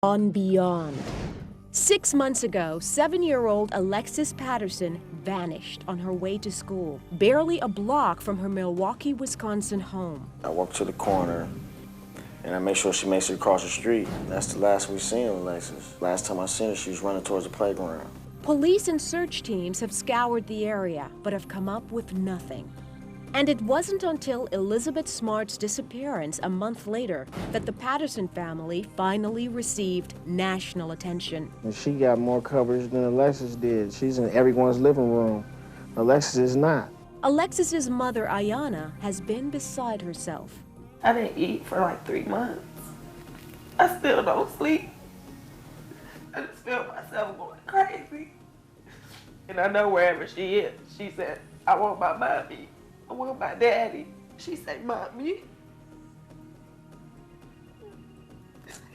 On Beyond. 6 months ago, 7-year-old Alexis Patterson vanished on her way to school, barely a block from her Milwaukee, Wisconsin home. I walked to the corner and I made sure she makes it across the street. That's the last we seen of Alexis. Last time I seen her, she was running towards the playground. Police and search teams have scoured the area, but have come up with nothing. And it wasn't until Elizabeth Smart's disappearance a month later that the Patterson family finally received national attention. And she got more coverage than Alexis did. She's in everyone's living room. Alexis is not. Alexis's mother, Ayana, has been beside herself. I didn't eat for like 3 months. I still don't sleep. I just feel myself going crazy. And I know wherever she is, she said, I want my mommy. I want my daddy. She said, Mommy,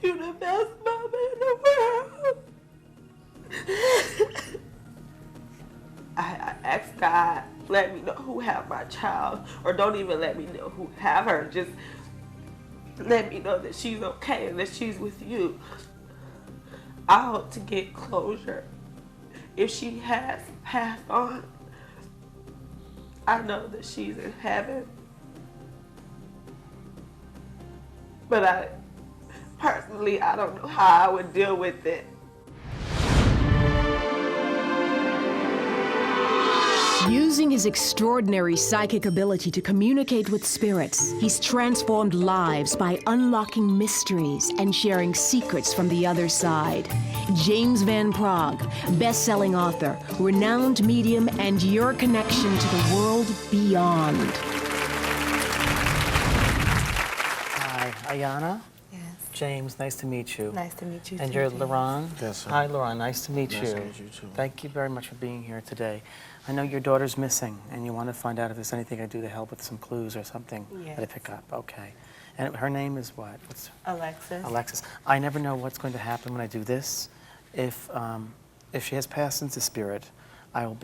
you're the best mama in the world. I asked God, let me know who have my child, or don't even let me know who have her. Just let me know that she's okay and that she's with you. I hope to get closure. If she has passed on, I know that she's in heaven. But I don't know how I would deal with it. Using his extraordinary psychic ability to communicate with spirits, he's transformed lives by unlocking mysteries and sharing secrets from the other side. James Van Praagh, best-selling author, renowned medium, and your connection to the world beyond. Hi, Ayana. Yes. James, nice to meet you. Nice to meet you. And too, you're James. Lauren? Yes, sir. Hi, Lauren. Nice to meet you. Nice to meet you, too. Thank you very much for being here today. I know your daughter's missing, and you want to find out if there's anything I do to help with some clues or something Yes. that I pick up. Okay. And her name is what? What's Alexis. Alexis. I never know what's going to happen when I do this. If she has passed into spirit, I'm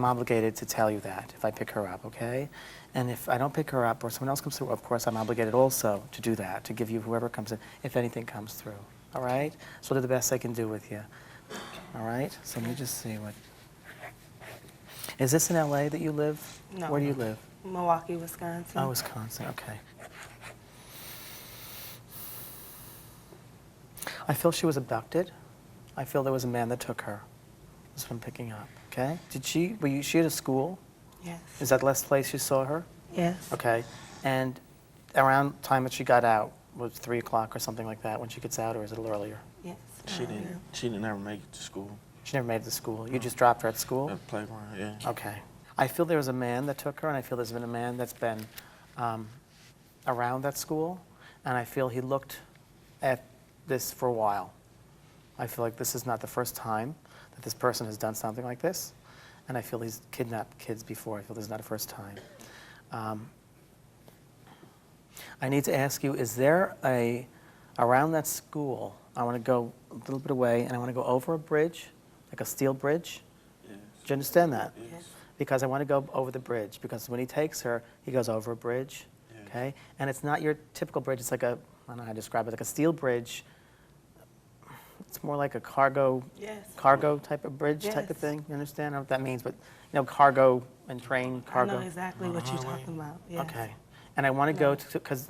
obligated to tell you that if I pick her up, okay? And if I don't pick her up or someone else comes through, of course, I'm obligated also to do that, to give you whoever comes in, if anything comes through, all right? So I'll do the best I can do with you, all right? So let me just see what... Is this in LA that you live? No. Where do you live? Milwaukee, Wisconsin. Oh, Wisconsin, okay. I feel she was abducted. I feel there was a man that took her. That's what I'm picking up, okay? Was she at a school? Yes. Is that the last place you saw her? Yes. Okay. And around time that she got out, was 3 o'clock or something like that when she gets out, or is it a little earlier? Yes. She didn't ever make it to school. She never made it to school. You just dropped her at school? At the playground, yeah. Okay. I feel there was a man that took her, and I feel there's been a man that's been around that school, and I feel he looked at this for a while. I feel like this is not the first time that this person has done something like this, and I feel he's kidnapped kids before. I feel this is not the first time. I need to ask you, is there around that school, I want to go a little bit away, and I want to go over a bridge, like a steel bridge? Yes. Do you understand that? Yes. Because I want to go over the bridge, because when he takes her, he goes over a bridge, Yes. okay? And it's not your typical bridge, it's like I don't know how to describe it, like a steel bridge. It's more like a cargo type of bridge type of Yes. thing. You understand? I don't know what that means, but cargo and train cargo. I know exactly what you're talking about. Yes. Okay. And I want to go to, because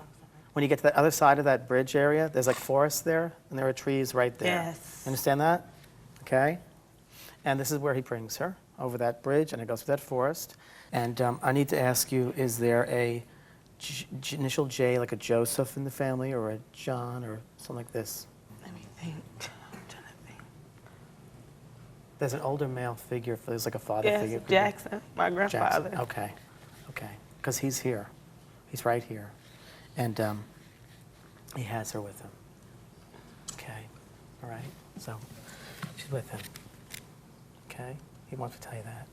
when you get to the other side of that bridge area, there's like forest there, and there are trees right there. Yes. You understand that? Okay. And this is where he brings her, over that bridge, and it goes through that forest. And I need to ask you, is there a initial J, like a Joseph in the family, or a John, or something like this? Let me think. I'm trying to think. There's an older male figure, there's like a father Yes, figure. Jackson, my grandfather. Jackson. Okay, okay. Because he's here. He's right here. And he has her with him. Okay, all right. So she's with him. Okay, he wants to tell you that.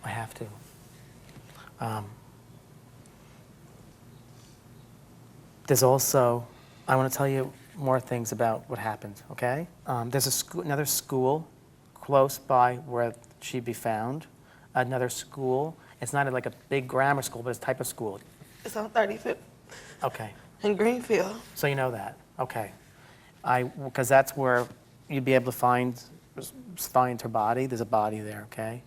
I have to. There's also, I want to tell you more things about what happened, okay? There's another school close by where she'd be found. Another school. It's not like a big grammar school, but it's a type of school. It's on 35th. Okay. In Greenfield. So you know that, okay. Because that's where you'd be able to find her body. There's a body there, okay?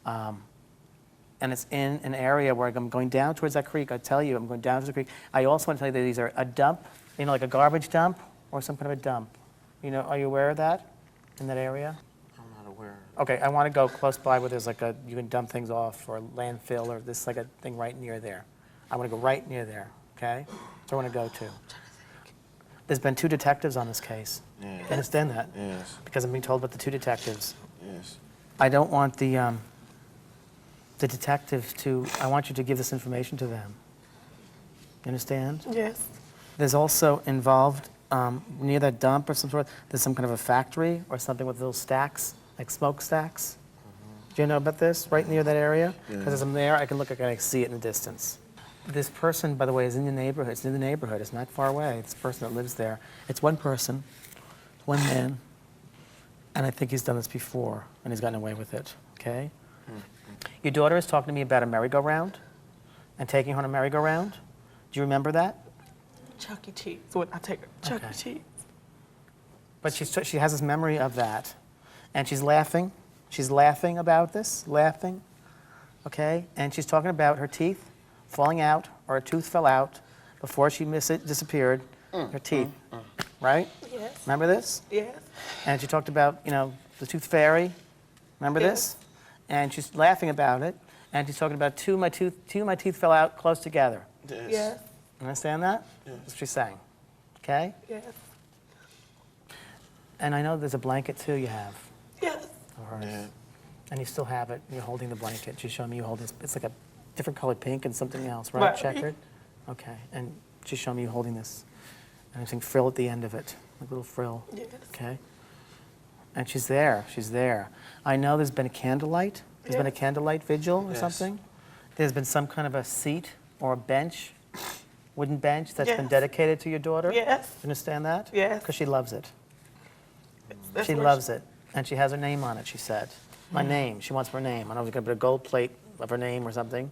And it's in an area where I'm going down towards that creek. I tell you, I'm going down to the creek. I also want to tell you that these are a dump, you know, like a garbage dump or some kind of a dump. You know, are you aware of that in that area? I'm not aware. Okay, I want to go close by where there's like you can dump things off, or a landfill, or this like a thing right near there. I want to go right near there, okay? That's where I want to go to. There's been 2 detectives on this case. Yeah. You understand that? Yes. Because I'm being told about the 2 detectives. Yes. I don't want the detectives to, I want you to give this information to them. You understand? Yes. There's also involved, near that dump or some sort, there's some kind of a factory or something with little stacks, like smokestacks. Do you know about this, right near that area? Because as I'm there, I can look, I can see it in the distance. This person, by the way, is in the neighborhood. It's in the neighborhood. It's not far away. It's the person that lives there. It's one person, one man, and I think he's done this before, and he's gotten away with it, okay? Your daughter is talking to me about a merry-go-round and taking her on a merry-go-round. Do you remember that? Chuck E. Cheese. When I take her to Chuck E. Okay. Cheese. But she has this memory of that, and she's laughing. She's laughing about this, laughing, okay? And she's talking about her teeth falling out, or a tooth fell out before she disappeared, her teeth, right? Yes. Remember this? Yes. And she talked about, you know, the tooth fairy. Remember this? And she's laughing about it, and she's talking about two of my teeth fell out close together. Yes. Yes. Understand that? Yes. That's what she's saying. Okay? Yes. And I know there's a blanket too you have Yes. of hers. Yeah. And you still have it. You're holding the blanket. She's showing me you holding this. It's like a different colored pink and something else, right? Right. Checkered? Okay. And she's showing me you holding this. And I'm seeing frill at the end of it, like a little frill. Yes. Okay? And she's there. She's there. I know there's been a candlelight. There's been a candlelight vigil or Yes. something. There's been some kind of a seat or a bench, wooden bench that's been Yes. dedicated to your daughter. Yes. You understand that? Yes. Because she loves it. That's She where loves it. And she has her name on it, she said. My name. She wants her name. I don't know if you're going to put a gold plate of her name or something.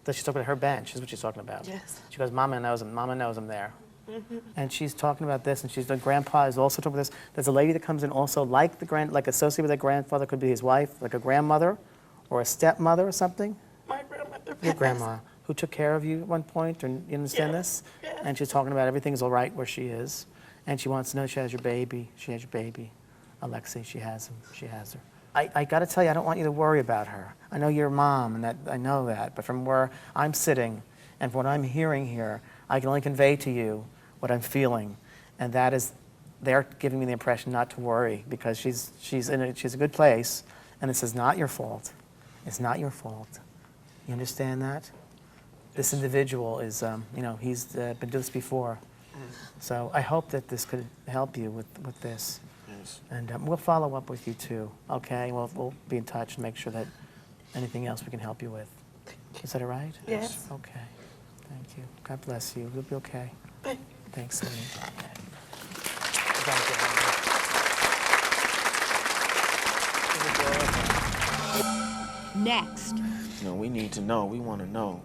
Then she's talking about her bench, is what she's talking about. Yes. She goes, Mama knows him. Mama knows him there. And she's talking about this, and the grandpa is also talking about this. There's a lady that comes in also like associated with that grandfather, could be his wife, like a grandmother or a stepmother or something. my grandmother Your passed. grandma, who took care of you at one point, and you understand Yes, this? yes. And she's talking about everything's all right where she is. And she wants to know she has your baby. She has your baby. Alexis, she has him. She has her. I got to tell you, I don't want you to worry about her. I know you're a mom, and that I know that. But from where I'm sitting and from what I'm hearing here, I can only convey to you what I'm feeling. And that is, they're giving me the impression not to worry because she's in a good place. And this is not your fault. It's not your fault. You understand that? This individual is, he's been doing this before. So I hope that this could help you with this. Yes. And we'll follow up with you too, okay? We'll be in touch and make sure that anything else we can help you with. Is that all right? Yes. Okay. Thank you. God bless you. You'll be okay. Thanks, Celine. Okay. Next, You know, we need to know. We want to know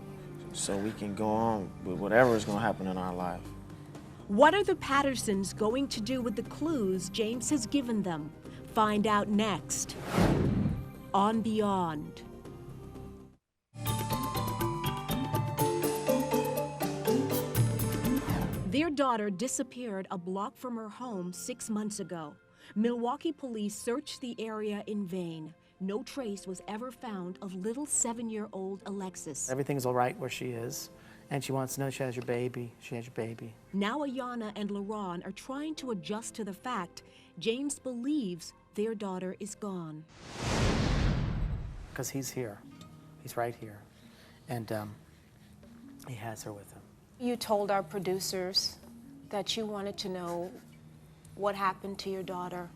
so we can go on with whatever is going to happen in our life. what are the Pattersons going to do with the clues James has given them? Find out next on Beyond. Their daughter disappeared a block from her home 6 months ago. Milwaukee police searched the area in vain. No trace was ever found of little 7-year-old Alexis. Everything's all right where she is, and she wants to know she has your baby. She has your baby. Now Ayanna and LaRon are trying to adjust to the fact James believes their daughter is gone. Because he's here. He's right here. And he has her with him. You told our producers that you wanted to know what happened to your daughter.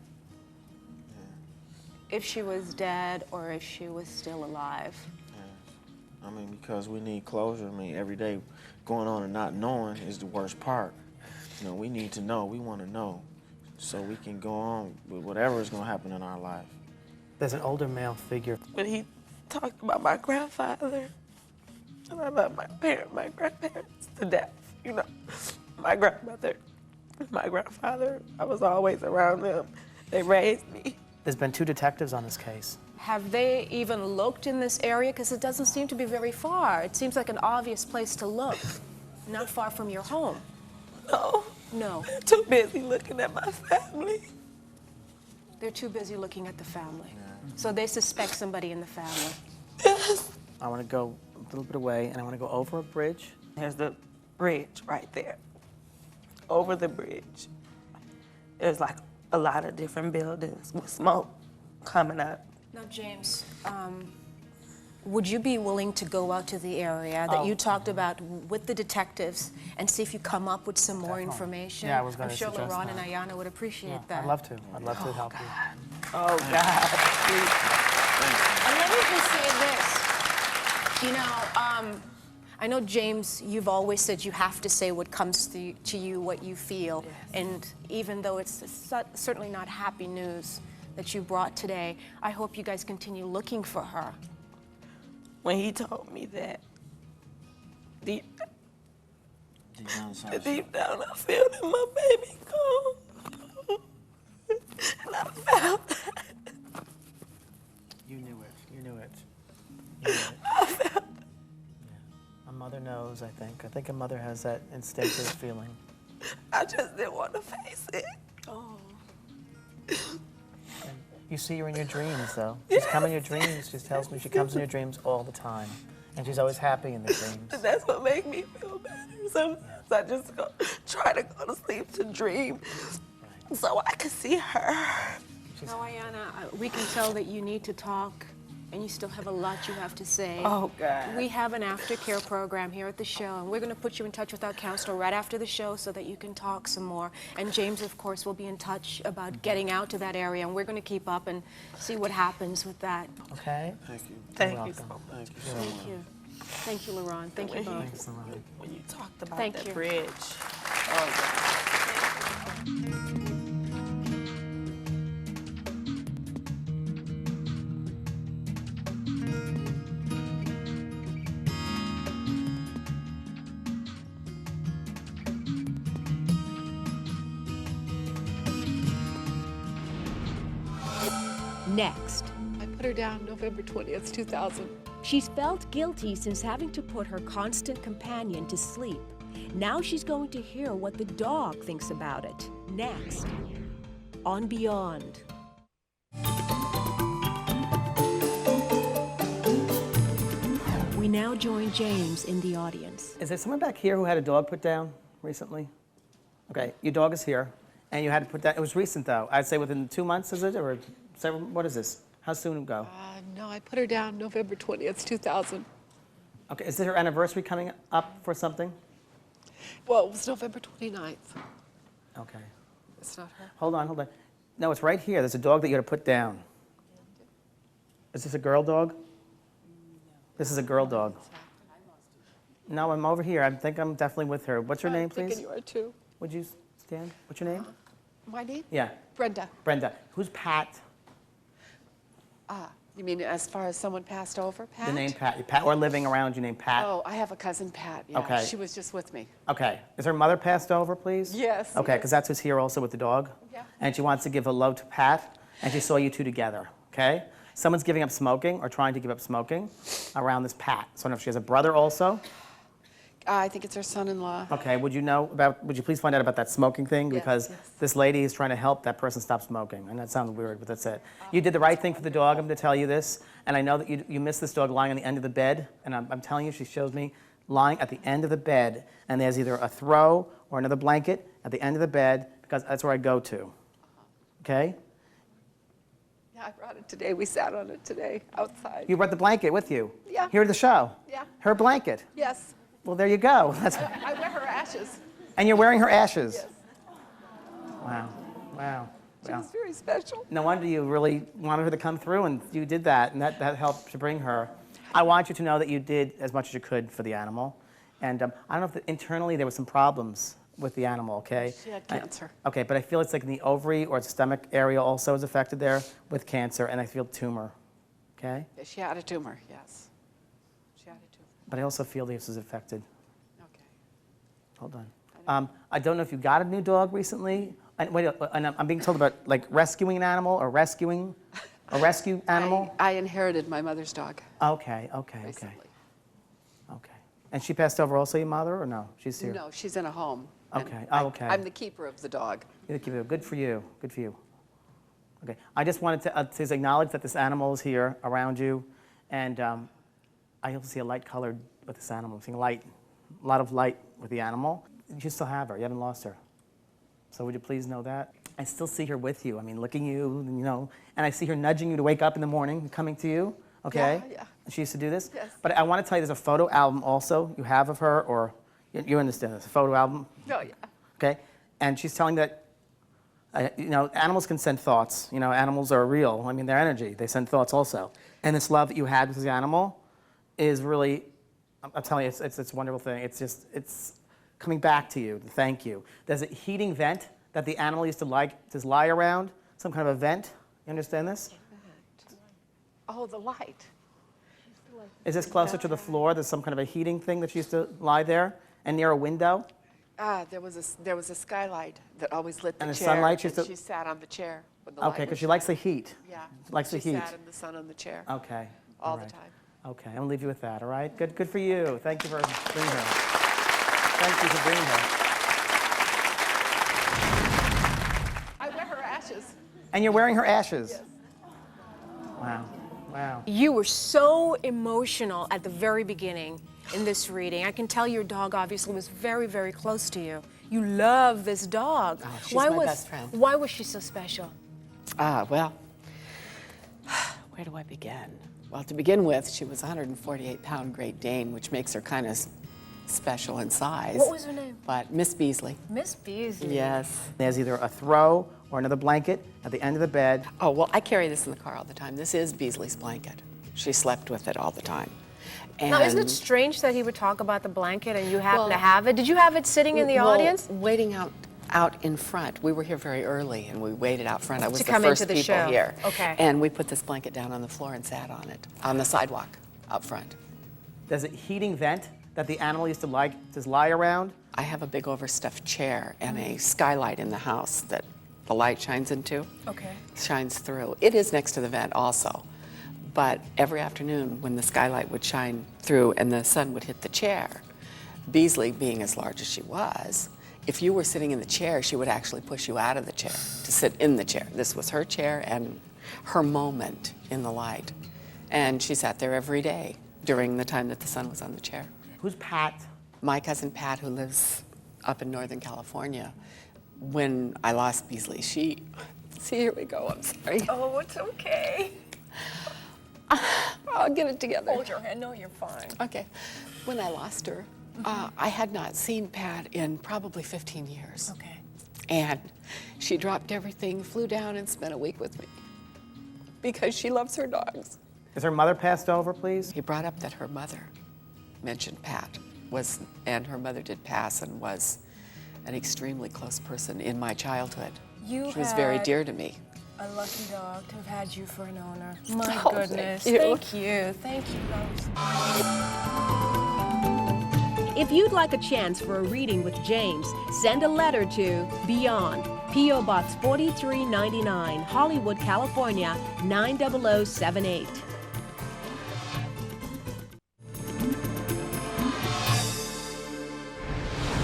If she was dead or if she was still alive. Yeah. I mean, because we need closure. I mean, every day going on and not knowing is the worst part. You know, we need to know. We want to know so we can go on with whatever is going to happen in our life. There's an older male figure. When he talked about my grandfather, and I love my grandparents to death, you know. My grandmother, my grandfather, I was always around them. They raised me. There's been 2 detectives on this case. Have they even looked in this area? Because it doesn't seem to be very far. It seems like an obvious place to look, not far from your home. No, No, they're too busy looking at my family. they're too busy looking at the family. So they suspect somebody in the family. Yes. I want to go a little bit away, and I want to go over a bridge. There's the bridge right there. Over the bridge, there's like a lot of different buildings with smoke coming up. Now, James, would you be willing to go out to the area that you talked about with the detectives and see if you come up with some more information? Yeah, I was I'm gonna sure suggest LaRon that. and Ayana would appreciate that. I'd love to. I'd love to help you. Oh, God. And let me just say this. You know, I know, James, you've always said you have to say what comes to you, what you feel. Yes. And even though it's certainly not happy news that you brought today, I hope you guys continue looking for her. When he told me that, deep down, I feel that my baby gone. And I felt that. You knew it. You knew it. You knew it. I felt that. A mother knows, I think. I think a mother has that instinctive feeling. I just didn't want to face it. Oh. And you see her in your dreams, though. She's come in your dreams. She tells me she comes in your dreams all the time. And she's always happy in the dreams. And that's what makes me feel better. Sometimes I just try to go to sleep to dream so I can see her. Now, Ayana, we can tell that you need to talk, and you still have a lot you have to say. Oh, God. We have an aftercare program here at the show, and we're going to put you in touch with our counselor right after the show so that you can talk some more. And James, of course, will be in touch about getting out to that area, and we're going to keep up and see what happens with that. Okay? Thank you. Thank you so much. Thank you so Thank much. you. Thank you, LaRon. Thank you both. Thanks a lot. When you talked about Thank that you. bridge, oh, God. Next, I put her down November 20th, 2000. she's felt guilty since having to put her constant companion to sleep. Now she's going to hear what the dog thinks about it. Next, on Beyond. We now join James in the audience. Is there someone back here who had a dog put down recently? Okay, your dog is here, and you had to put that. It was recent, though. I'd say within 2 months, is it? Or several, what is this? How soon ago? No, I put her down November 20th, 2000. Okay, is it her anniversary coming up for something? Well, it was November 29th. Okay. It's not her. Hold on, hold on. No, it's right here. There's a dog that you got to put down. Is this a girl dog? This is a girl dog. No, I'm over here. I think I'm definitely with her. What's your name, I'm thinking please? you are too. Would you stand? What's your name? My name? Yeah, Brenda. Brenda. Who's Pat? You mean as far as someone passed over, Pat? The name Pat. Pat or living around you named Pat? Oh, I have a cousin, Pat. Yeah, Okay. she was just with me. Okay. Is her mother passed over, please? Yes, Okay, yes. because that's who's here also with the dog. Yeah. And she wants to give a love to Pat, and she saw you two together, okay? Someone's giving up smoking or trying to give up smoking around this Pat. So I don't know if she has a brother also. I think it's her son-in-law. Okay, would you please find out about that smoking thing? Yes, Because yes. this lady is trying to help that person stop smoking. And that sounds weird, but that's it. You did the right thing for the dog, I'm going to tell you this. And I know that you missed this dog lying on the end of the bed. And I'm telling you, she shows me lying at the end of the bed. And there's either a throw or another blanket at the end of the bed, because that's where I go to. Okay? Yeah, I brought it today. We sat on it today outside. You brought the blanket with you? Yeah. Here at the show? Yeah. Her blanket? Yes. Well, there you go. I wear her ashes. And you're wearing her ashes? Yes. Wow. Wow. She Wow. was very special. No wonder you really wanted her to come through, and you did that, and that helped to bring her. I want you to know that you did as much as you could for the animal. And I don't know if internally there were some problems with the animal, okay? She had cancer. Okay, but I feel it's like in the ovary or stomach area also is affected there with cancer, and I feel tumor, okay? Yeah, she had a tumor, yes. She had a tumor. But I also feel this is affected. Okay. Hold on. I don't know if you got a new dog recently. And I'm being told about like rescuing an animal or rescuing a rescue animal. I inherited my mother's dog. Okay. Recently. Okay. And she passed over also, your mother, or no? She's here. No, she's in a home. Okay. and Okay. I'm the keeper of the dog. You're the keeper. Good for you. Good for you. Okay. I just wanted to acknowledge that this animal is here around you, and I also see a light colored with this animal. I'm seeing light, a lot of light with the animal. You still have her. You haven't lost her. So would you please know that? I still see her with you. I mean, looking at you, and I see her nudging you to wake up in the morning, coming to you, okay? Yeah. She used to do this? Yes. But I want to tell you there's a photo album also you have of her, or you understand this, a photo album? Oh, yeah. Okay? And she's telling that, animals can send thoughts. Animals are real. I mean, they're energy. They send thoughts also. And this love that you had with the animal is really, I'm telling you, it's a wonderful thing. It's coming back to you to thank you. There's a heating vent that the animal used to lie around, some kind of a vent. You understand this? Oh, the light. Is this closer to the floor? There's some kind of a heating thing that used to lie there and near a window? There was a skylight that always lit the And the chair. sunlight and used to- she sat on the chair when the light Okay, was because she likes the heat. Yeah. Likes the heat. She sat in the sun on the chair Okay. all right. the time. Okay, I'm gonna leave you with that, all right? Good for you. Thank you for bringing her. Thank you for bringing her. I wear her ashes. And you're wearing her ashes. Yes. Wow. You were so emotional at the very beginning in this reading. I can tell your dog obviously was very, very close to you. You love this dog. Oh, she's my best friend. Why was she so special? Well, where do I begin? Well, to begin with, she was a 148-pound Great Dane, which makes her kind of special in size. What was her name? But Miss Beasley. Miss Beasley. Yes. There's either a throw or another blanket at the end of the bed. Oh, well, I carry this in the car all the time. This is Beasley's blanket. She slept with it all the time. And Now, isn't it strange that he would talk about the blanket and you happen to have it? Did you have it sitting in the audience? Waiting out in front. We were here very early, and we waited out front. I was To the come first into the people show. here. Okay. And we put this blanket down on the floor and sat on it, on the sidewalk out front. There's a heating vent that the animal used to lie around. I have a big overstuffed chair and a skylight in the house that the light shines into. Okay. Shines through. It is next to the vent also. But every afternoon when the skylight would shine through and the sun would hit the chair, Beasley, being as large as she was, if you were sitting in the chair, she would actually push you out of the chair to sit in the chair. This was her chair and her moment in the light. And she sat there every day during the time that the sun was on the chair. Who's Pat? My cousin Pat, who lives up in Northern California, when I lost Beasley, see, here we go, I'm sorry. Oh, it's okay. I'll get it together. Hold your hand. No, you're fine. Okay. When I lost her, I had not seen Pat in probably 15 years. Okay. And she dropped everything, flew down, and spent a week with me because she loves her dogs. Is her mother passed over, please? He brought up that her mother mentioned Pat and her mother did pass and was an extremely close person in my childhood. She was very dear to me. A lucky dog to have had you for an owner. My Oh, goodness. thank you. Thank you, Rose. If you'd like a chance for a reading with James, send a letter to Beyond, P.O. Box 4399, Hollywood, California, 90078.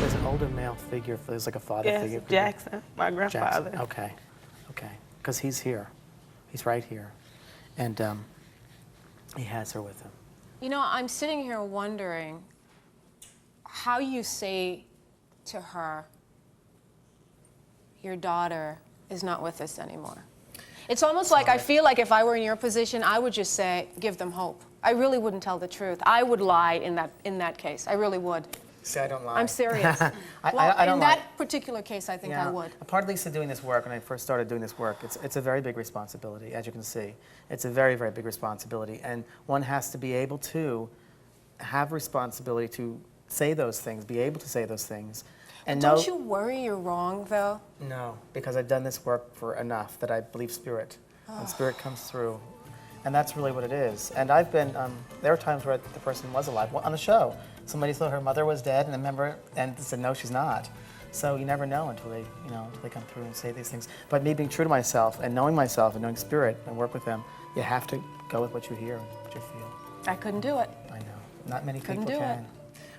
There's an older male figure. There's like a father Yes, figure. Jackson, my grandfather. Jackson. Okay. Because he's here. He's right here. And he has her with him. You know, I'm sitting here wondering how you say to her, your daughter is not with us anymore. It's almost like I feel like if I were in your position, I would just say, give them hope. I really wouldn't tell the truth. I would lie in that case. I really would. See, I don't lie. I'm serious. I don't in lie. that particular case, I think I would. Part of Lisa doing this work, when I first started doing this work, it's a very big responsibility, as you can see. It's a very, very big responsibility. And one has to be able to have responsibility to say those things, be able to say those things. And Don't you worry you're wrong, though? No, because I've done this work for enough that I believe spirit. And spirit comes through. And that's really what it is. And I've been, there were times where the person was alive. On the show, somebody thought her mother was dead, and a member, and said, no, she's not. So you never know until they, until they come through and say these things. But me being true to myself and knowing spirit and work with them, you have to go with what you hear and what you feel. I couldn't do it. I know. Not many Couldn't people do can. it.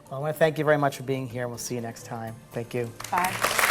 Well, I want to thank you very much for being here, and we'll see you next time. Thank you. Bye.